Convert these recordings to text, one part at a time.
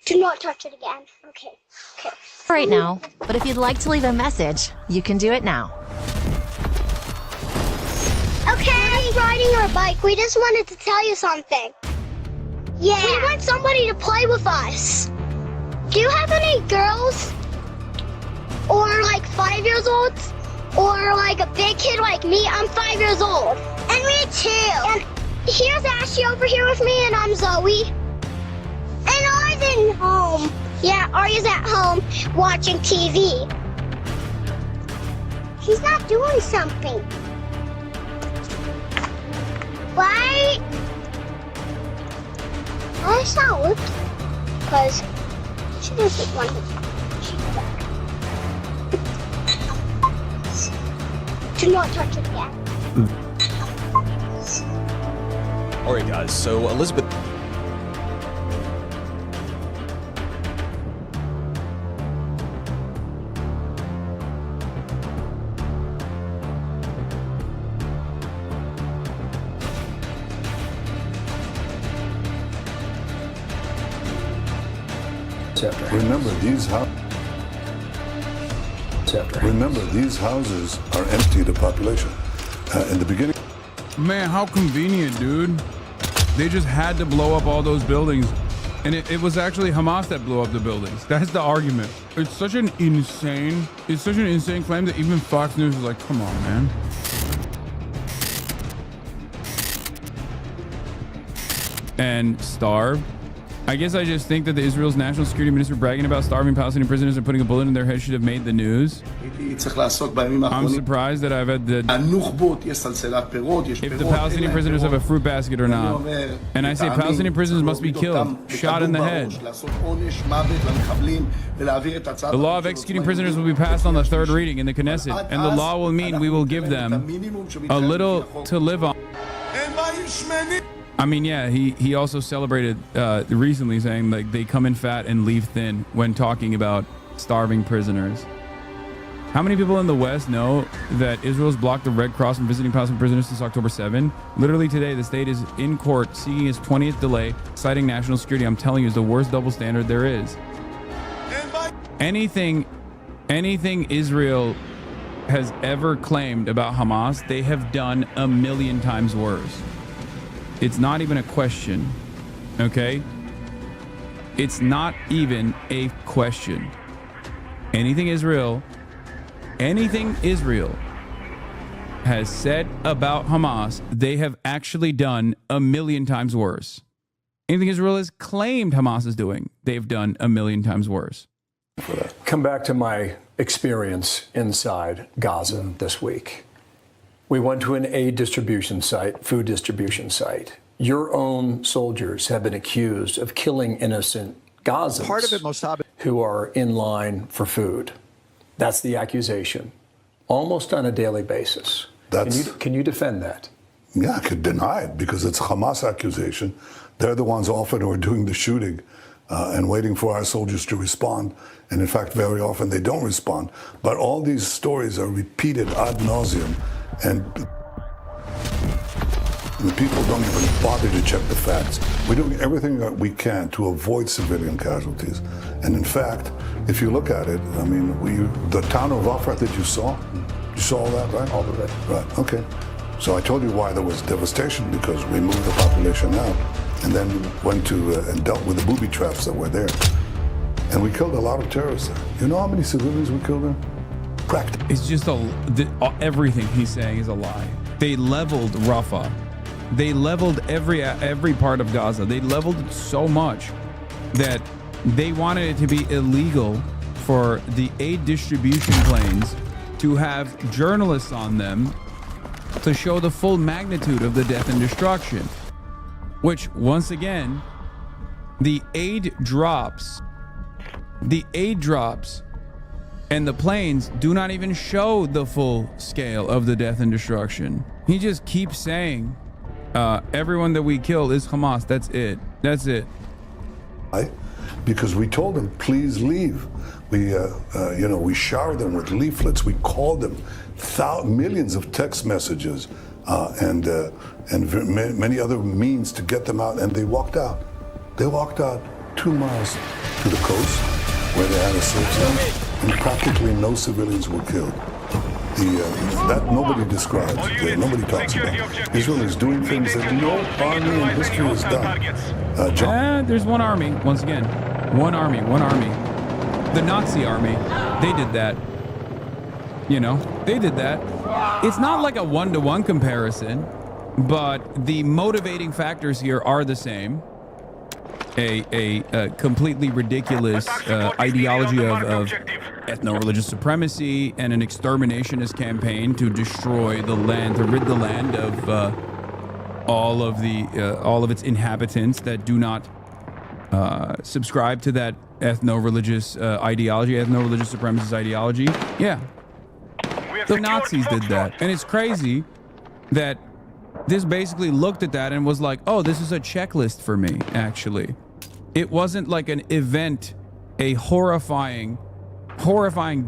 Do not touch it again. Okay. Right now, but if you'd like to leave a message, you can do it now. Okay, riding our bike. We just wanted to tell you something. Yeah. We want somebody to play with us. Do you have any girls? Or like 5 years old? Or like a big kid like me? I'm 5 years old. And me too. And here's Ashley over here with me, and I'm Zoe. And Arya's at home. Yeah, Arya's at home watching TV. She's not doing something. Why? Why is not working? Because she doesn't want to. Do not touch it again. All right, guys. So Elizabeth. Remember, these houses are empty to population. In the beginning. Man, how convenient, dude. They just had to blow up all those buildings. And it was actually Hamas that blew up the buildings. That's the argument. It's such an insane claim that even Fox News is like, come on, man. And starved. I guess I just think that the Israel's national security minister bragging about starving Palestinian prisoners and putting a bullet in their head should have made the news. I'm surprised that I've had the... If the Palestinian prisoners have a fruit basket or not. And I say Palestinian prisoners must be killed, shot in the head. The law of executing prisoners will be passed on the third reading in the Knesset, and the law will mean we will give them a little to live on. I mean, yeah, he also celebrated recently saying like they come in fat and leave thin when talking about starving prisoners. How many people in the West know that Israel's blocked the Red Cross from visiting Palestinian prisoners since October 7? Literally today, the state is in court seeking its 20th delay, citing national security. I'm telling you, is the worst double standard there is. Anything Israel has ever claimed about Hamas, they have done a million times worse. It's not even a question, okay? It's not even a question. Anything Israel has said about Hamas, they have actually done a million times worse. Anything Israel has claimed Hamas is doing, they've done a million times worse. Come back to my experience inside Gaza this week. We went to an aid distribution site, food distribution site. Your own soldiers have been accused of killing innocent Gazans Part of it, Mossab, who are in line for food. That's the accusation, almost on a daily basis. Can you defend that? Yeah, I could deny it because it's a Hamas accusation. They're the ones often who are doing the shooting and waiting for our soldiers to respond. And in fact, very often they don't respond. But all these stories are repeated ad nauseum. And the people don't even bother to check the facts. We're doing everything that we can to avoid civilian casualties. And in fact, if you look at it, I mean, the town of Afrat that you saw all that, right? All of it. Right, okay. So I told you why there was devastation, because we moved the population out and then went to and dealt with the booby traps that were there. And we killed a lot of terrorists there. You know how many civilians we killed there? It's just everything he's saying is a lie. They leveled Rafah. They leveled every part of Gaza. They leveled it so much that they wanted it to be illegal for the aid distribution planes to have journalists on them to show the full magnitude of the death and destruction. Which, once again, the aid drops, and the planes do not even show the full scale of the death and destruction. He just keeps saying, everyone that we kill is Hamas. That's it. Right? Because we told them, please leave. We showered them with leaflets. We called them, millions of text messages, and many other means to get them out. And they walked out. 2 miles to the coast where they had a safe zone, and practically no civilians were killed. That nobody describes, nobody talks about. Israel is doing things that no army in history has done. There's one army, once again. One army. The Nazi army. They did that. You know, they did that. It's not like a one-to-one comparison, but the motivating factors here are the same. A completely ridiculous ideology of ethno-religious supremacy and an exterminationist campaign to destroy the land, to rid the land of all of its inhabitants that do not subscribe to that ethno-religious ideology, ethno-religious supremacist ideology. Yeah, the Nazis did that, and it's crazy that this basically looked at that and was like, oh, this is a checklist for me, actually. It wasn't like an event, a horrifying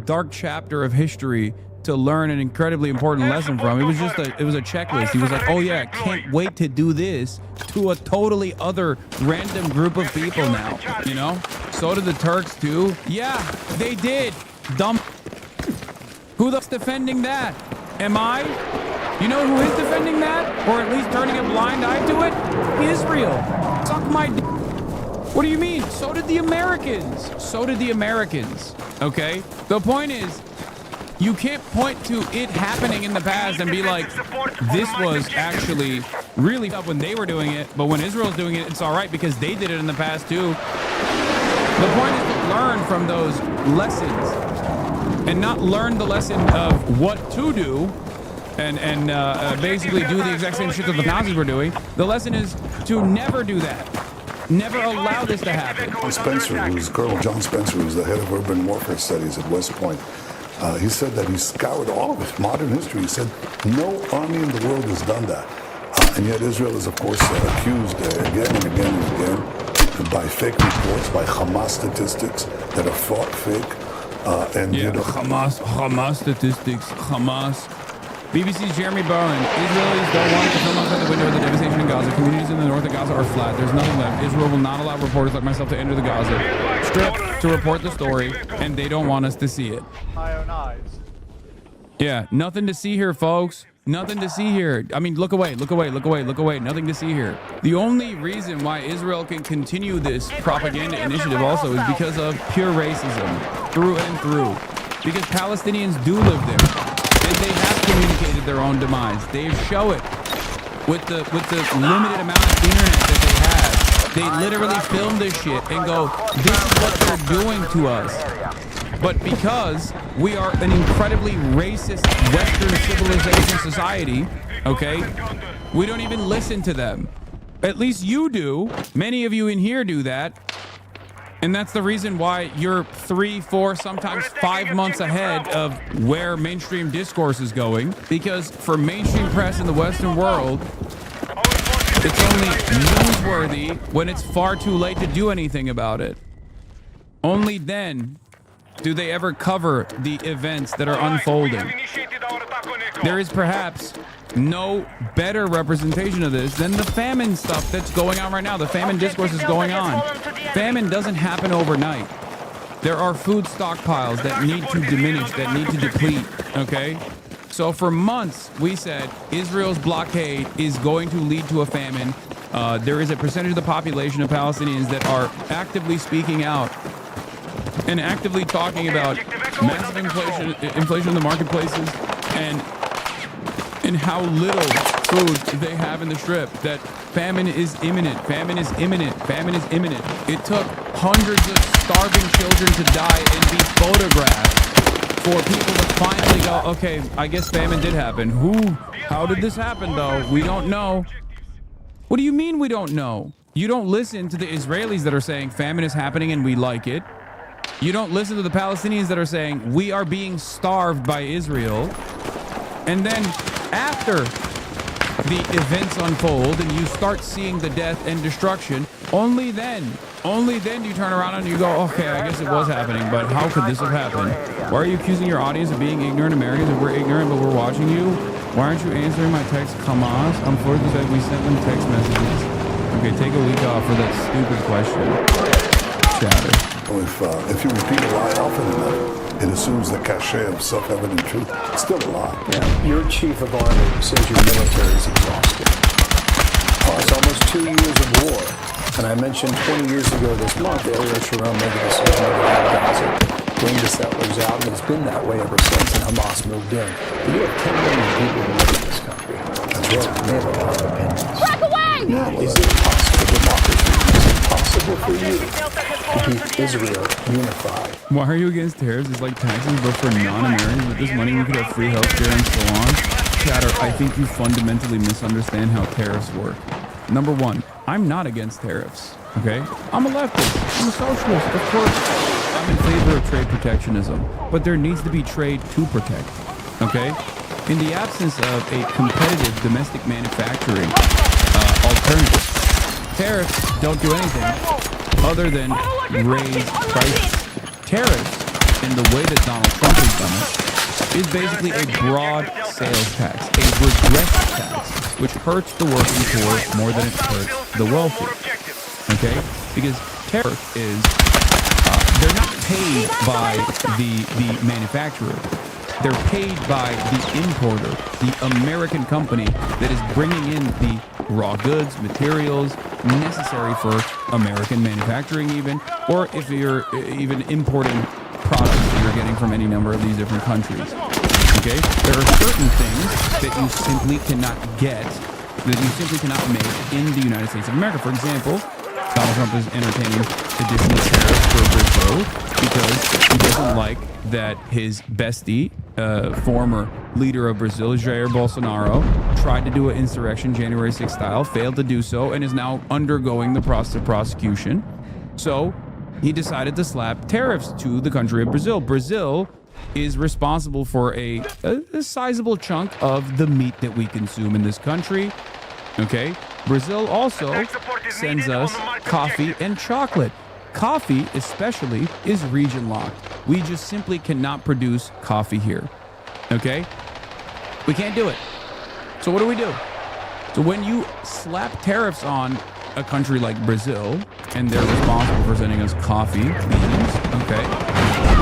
dark chapter of history to learn an incredibly important lesson from. It was just it was a checklist. He was like, oh yeah, can't wait to do this to a totally other random group of people now, you know? So did the Turks too. Yeah, they did. Dumb. Who the f***'s defending that? Am I? You know who is defending that? Or at least turning a blind eye to it? Israel. Suck my d. What do you mean? So did the Americans. So did the Americans. Okay? The point is, you can't point to it happening in the past and be like, this was actually really up when they were doing it, but when Israel's doing it, it's all right because they did it in the past too. The point is to learn from those lessons and not learn the lesson of what to do and basically do the exact same shit that the Nazis were doing. The lesson is to never do that. Never allow this to happen. Colonel John Spencer, who's the head of urban warfare studies at West Point, he said that he scoured all of it, modern history. He said no army in the world has done that. And yet Israel is, of course, accused again and again and again by fake reports, by Hamas statistics that are fake. Hamas statistics, Hamas. BBC's Jeremy Bowen. Israelis don't want to film outside the window of the devastation in Gaza. Communities in the north of Gaza are flat. There's nothing left. Israel will not allow reporters like myself to enter the Gaza Strip to report the story, and they don't want us to see it. My own eyes. Yeah, nothing to see here, folks. Nothing to see here. I mean, look away, look away, look away, look away. Nothing to see here. The only reason why Israel can continue this propaganda initiative also is because of pure racism, through and through. Because Palestinians do live there. And they have communicated their own demise. They show it with the limited amount of internet that they have. They literally film this shit and go, this is what they're doing to us. But because we are an incredibly racist Western civilization society, okay, we don't even listen to them. At least you do. Many of you in here do that. And that's the reason why you're 3, 4, sometimes 5 months ahead of where mainstream discourse is going. Because for mainstream press in the Western world, it's only newsworthy when it's far too late to do anything about it. Only then do they ever cover the events that are unfolding. There is perhaps no better representation of this than the famine stuff that's going on right now. The famine discourse is going on. Famine doesn't happen overnight. There are food stockpiles that need to diminish, that need to deplete, okay? So for months, we said Israel's blockade is going to lead to a famine. There is a percentage of the population of Palestinians that are actively speaking out and actively talking about massive inflation in the marketplaces and how little food they have in the strip, that famine is imminent, famine is imminent, famine is imminent. It took hundreds of starving children to die and be photographed for people to finally go, okay, I guess famine did happen. How did this happen though? We don't know. What do you mean we don't know? You don't listen to the Israelis that are saying famine is happening and we like it. You don't listen to the Palestinians that are saying we are being starved by Israel. And then after the events unfold and you start seeing the death and destruction, only then do you turn around and you go, okay, I guess it was happening, but how could this have happened? Why are you accusing your audience of being ignorant Americans? If we're ignorant, but we're watching you, why aren't you answering my text? Hamas, I'm forced to say we sent them text messages. Okay, take a week off for that stupid question. chatter. If you repeat a lie often enough, it assumes the cachet of self-evident truth. It's still a lie. Yeah. Your chief of army says your military is exhausted. It's almost 2 years of war. And I mentioned 20 years ago this month, Ariel Sharon made a decision to have Gaza, bring the settlers out, and it's been that way ever since, and Hamas moved in. But you have 10 million people who live in this country. That's right. They have a lot of opinions. Crack away! Now, is it possible, democracy, is it possible for you to keep Israel unified? Why are you against tariffs? It's like taxes, but for non-Americans. With this money, we could have free healthcare and so on. Chatter, I think you fundamentally misunderstand how tariffs work. Number one, I'm not against tariffs, okay? I'm a leftist. I'm a socialist. Of course, I'm in favor of trade protectionism, but there needs to be trade to protect, okay? In the absence of a competitive domestic manufacturing alternative, tariffs don't do anything other than raise prices. Tariffs, in the way that Donald Trump has done it, is basically a broad sales tax, a regressive tax, which hurts the working poor more than it hurts the wealthy. Okay? Because tariff is, they're not paid by the manufacturer. They're paid by the importer, the American company that is bringing in the raw goods, materials necessary for American manufacturing even, or if you're even importing products that you're getting from any number of these different countries. Okay? There are certain things that you simply cannot get, that you simply cannot make in the United States of America. For example, Donald Trump is entertaining additional tariffs for Brazil because he doesn't like that his bestie, former leader of Brazil, Jair Bolsonaro, tried to do an insurrection January 6th style, failed to do so, and is now undergoing the process of prosecution. So he decided to slap tariffs to the country of Brazil. Brazil is responsible for a sizable chunk of the meat that we consume in this country. Okay? Brazil also sends us coffee and chocolate. Coffee, especially, is region locked. We just simply cannot produce coffee here. Okay? We can't do it. So what do? So when you slap tariffs on a country like Brazil, and they're responsible for sending us coffee beans, okay?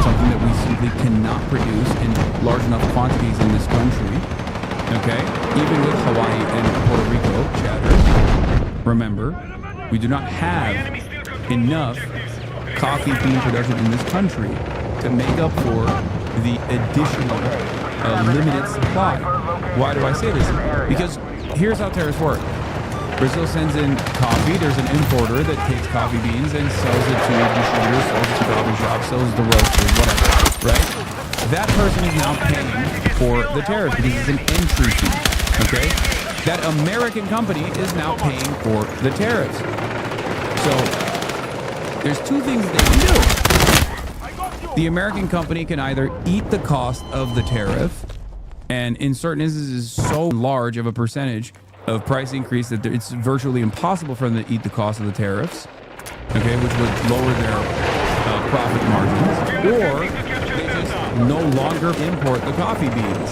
Something that we simply cannot produce in large enough quantities in this country, okay? Even with Hawaii and Puerto Rico chatter, remember, we do not have enough coffee bean production in this country to make up for the additional limited supply. Why do I say this? Because here's how tariffs work. Brazil sends in coffee. There's an importer that takes coffee beans and sells it to distributors, sells it to coffee shops, sells it to roasters, whatever, right? That person is now paying for the tariffs because it's an entry fee, okay? That American company is now paying for the tariffs. So there's two things they can do. The American company can either eat the cost of the tariff, and in certain instances so large of a percentage of price increase that it's virtually impossible for them to eat the cost of the tariffs, okay, which would lower their profit margins, or they just no longer import the coffee beans.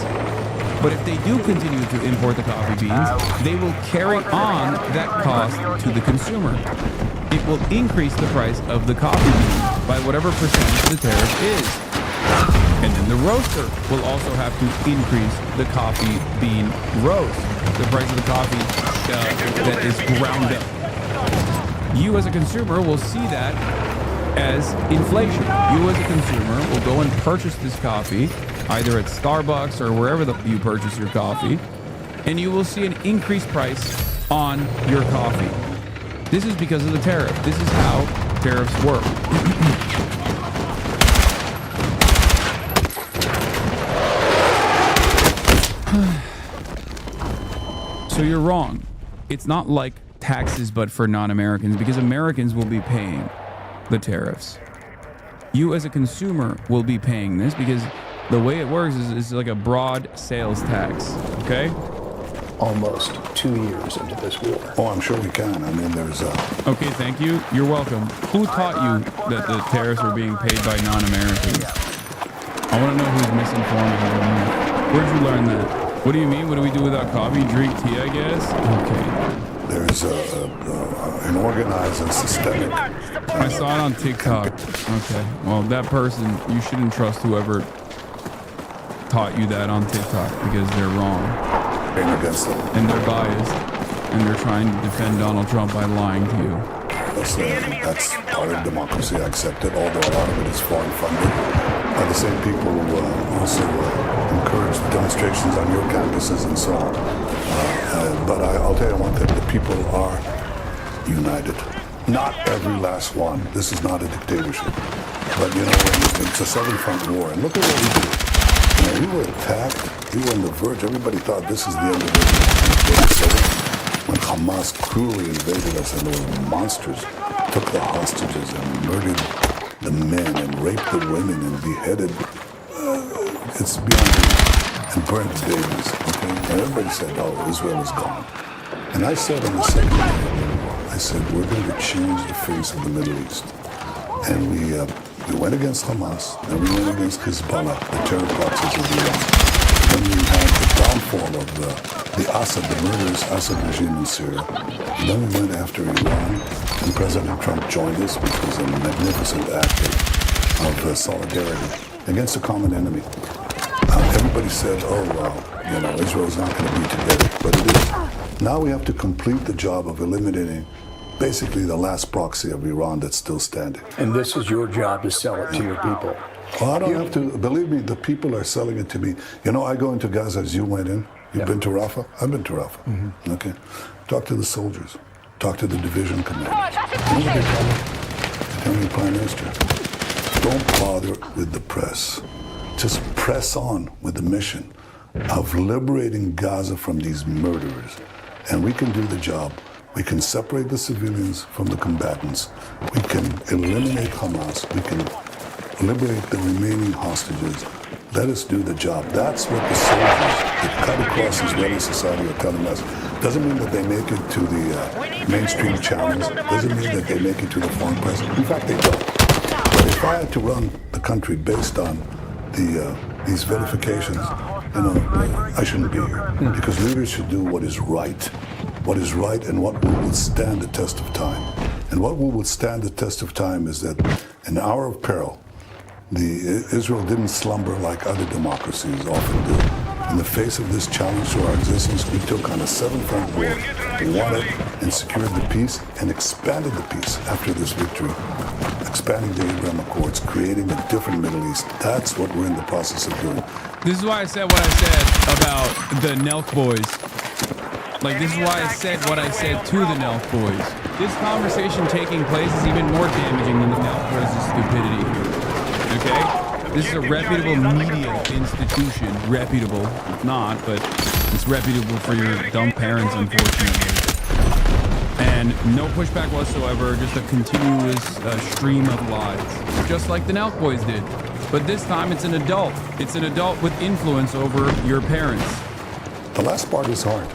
But if they do continue to import the coffee beans, they will carry on that cost to the consumer. It will increase the price of the coffee bean by whatever percentage the tariff is. And then the roaster will also have to increase the coffee bean roast, the price of the coffee that is ground up. You as a consumer will see that as inflation. You as a consumer will go and purchase this coffee, either at Starbucks or wherever you purchase your coffee, and you will see an increased price on your coffee. This is because of the tariff. This is how tariffs work. So you're wrong. It's not like taxes, but for non-Americans, because Americans will be paying the tariffs. You as a consumer will be paying this because the way it works is like a broad sales tax, okay? Almost 2 years into this war. Oh, I'm sure we can. I mean, there's Okay, thank you. You're welcome. Who taught you that the tariffs are being paid by non-Americans? I want to know who's misinforming you. Where'd you learn that? What do you mean? What do we do without coffee? Drink tea, I guess? Okay. there's an organized and systemic. I saw it on TikTok. Okay. Well, that person, you shouldn't trust whoever taught you that on TikTok because they're wrong. Against them. And they're biased. And they're trying to defend Donald Trump by lying to you. That's part of democracy. I accept it, although a lot of it is foreign funded by the same people who also encourage demonstrations on your campuses and so on. But I'll tell you one thing, the people are united. Not every last one. This is not a dictatorship. But, you know, it's a Southern Front war. And look at what we did. You know, we were attacked. We were on the verge. Everybody thought this is the end of it. When Hamas cruelly invaded us and those monsters took the hostages and murdered the men and raped the women and beheaded, it's beyond belief, and burned the babies, okay? And everybody said, oh, Israel is gone. And I said on the second day of the war, I said, we're going to change the face of the Middle East. And we went against Hamas, and we went against Hezbollah, the terror proxies of Iran. Then we had the downfall of the Assad, the murderous Assad regime in Syria. And then we went after Iran, and President Trump joined us, which was a magnificent act of solidarity against a common enemy. Everybody said, oh, well, you know, Israel's not going to be together, but it is. Now we have to complete the job of eliminating basically the last proxy of Iran that's still standing. And this is your job to sell it to your people. Well, I don't have to. Believe me, the people are selling it to me. You know, I go into Gaza as you went in. You've been to Rafah? I've been to Rafah. Mm-hmm. Okay. Talk to the soldiers. Talk to the division commanders. You know what they tell me? They tell me, Prime Minister, don't bother with the press. Just press on with the mission of liberating Gaza from these murderers. And we can do the job. We can separate the civilians from the combatants. We can eliminate Hamas. We can liberate the remaining hostages. Let us do the job. That's what the soldiers that cut across Israeli society are telling us. Doesn't mean that they make it to the mainstream channels. Doesn't mean that they make it to the foreign press. In fact, they don't. But if I had to run the country based on these verifications, you know, I shouldn't be here. Because leaders should do what is right. What is right and what will withstand the test of time. And what will withstand the test of time is that in an hour of peril, Israel didn't slumber like other democracies often do. In the face of this challenge to our existence, we took on a seven-front war, won it, and secured the peace, and expanded the peace after this victory, expanding the Abraham Accords, creating a different Middle East. That's what we're in the process of doing. This is why I said what I said about the Nelk boys. Like, this is why I said what I said to the Nelk boys. This conversation taking place is even more damaging than the Nelk boys' stupidity here. Okay? This is a reputable media institution. Reputable. Not, but it's reputable for your dumb parents, unfortunately. And no pushback whatsoever, just a continuous stream of lies. Just like the Nelk boys did. But this time it's an adult. It's an adult with influence over your parents. The last part is hard,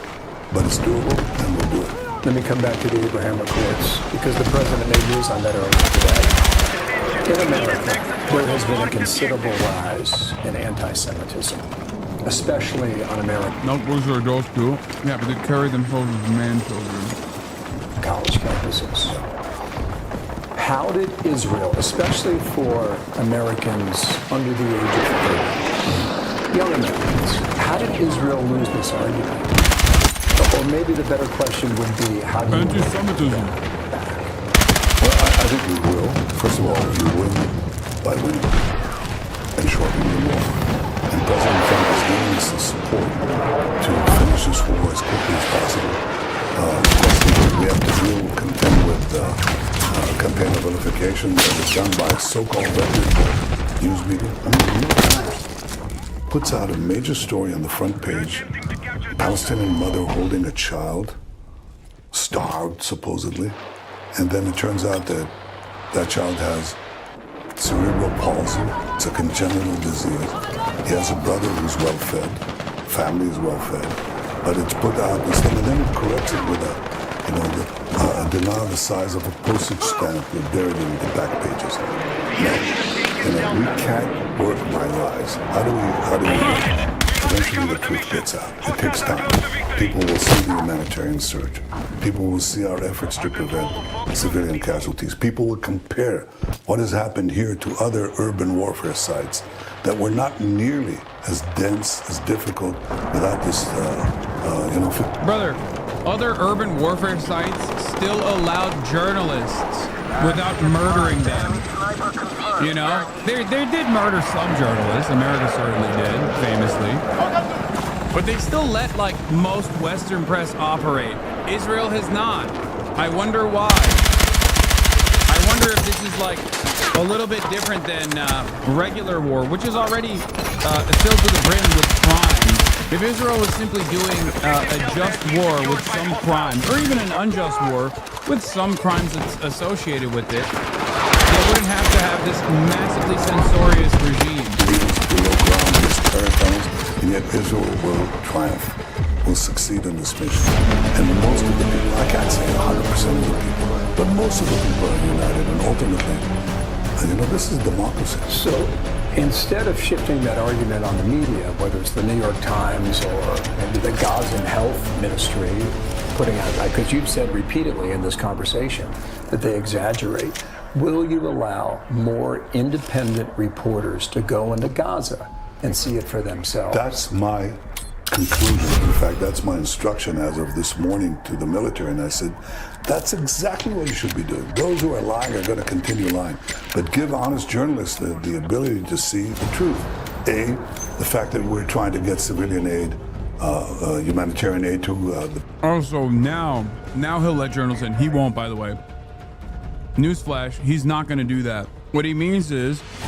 but it's doable, and we'll do it. Let me come back to the Abraham Accords, because the president made news on that earlier today. In America, there has been a considerable rise in anti-Semitism, especially on American Nelk boys are adults too. Yeah, but they carry themselves as man-children. college campuses. How did Israel, especially for Americans under the age of 30, young Americans, how did Israel lose this argument? Or maybe the better question would be, how do you anti-Semitism? Well, I think we will. First of all, you win by winning and shortening the war. And President Trump is giving us the support to finish this war as quickly as possible. The question is, we have to contend with campaign of vilification that is done by so-called reputable news media. I mean, the New York Times puts out a major story on the front page. Palestinian mother holding a child, starved supposedly, and then it turns out that that child has cerebral palsy. It's a congenital disease. He has a brother who's well-fed, family is well-fed, but it's put out this thing, and then it corrects it with a denial the size of a postage stamp buried in the back pages. Now, we can't work by lies. How do we eventually the truth gets out. It takes time. People will see the humanitarian surge. People will see our efforts to prevent civilian casualties. People will compare what has happened here to other urban warfare sites that were not nearly as dense, as difficult without this, Brother, other urban warfare sites still allowed journalists without murdering them. You know, they did murder some journalists. America certainly did, famously. But they still let, like, most Western press operate. Israel has not. I wonder why. I wonder if this is, like, a little bit different than regular war, which is already filled to the brim with crimes. If Israel was simply doing a just war with some crimes, or even an unjust war with some crimes that's associated with it, they wouldn't have to have this massively censorious regime. Below ground, these terror tunnels, and yet Israel will triumph, will succeed in this mission. And most of the people, I can't say 100% of the people, but most of the people are united, and ultimately, this is democracy. So instead of shifting that argument on the media, whether it's the New York Times or maybe the Gazan Health Ministry, putting out, because you've said repeatedly in this conversation that they exaggerate, will you allow more independent reporters to go into Gaza and see it for themselves? That's my conclusion. In fact, that's my instruction as of this morning to the military. And I said, that's exactly what you should be doing. Those who are lying are going to continue lying. But give honest journalists the ability to see the truth. A, the fact that we're trying to get civilian aid, humanitarian aid to the... Also, now he'll let journalists in. He won't, by the way. Newsflash, he's not going to do that. What he means is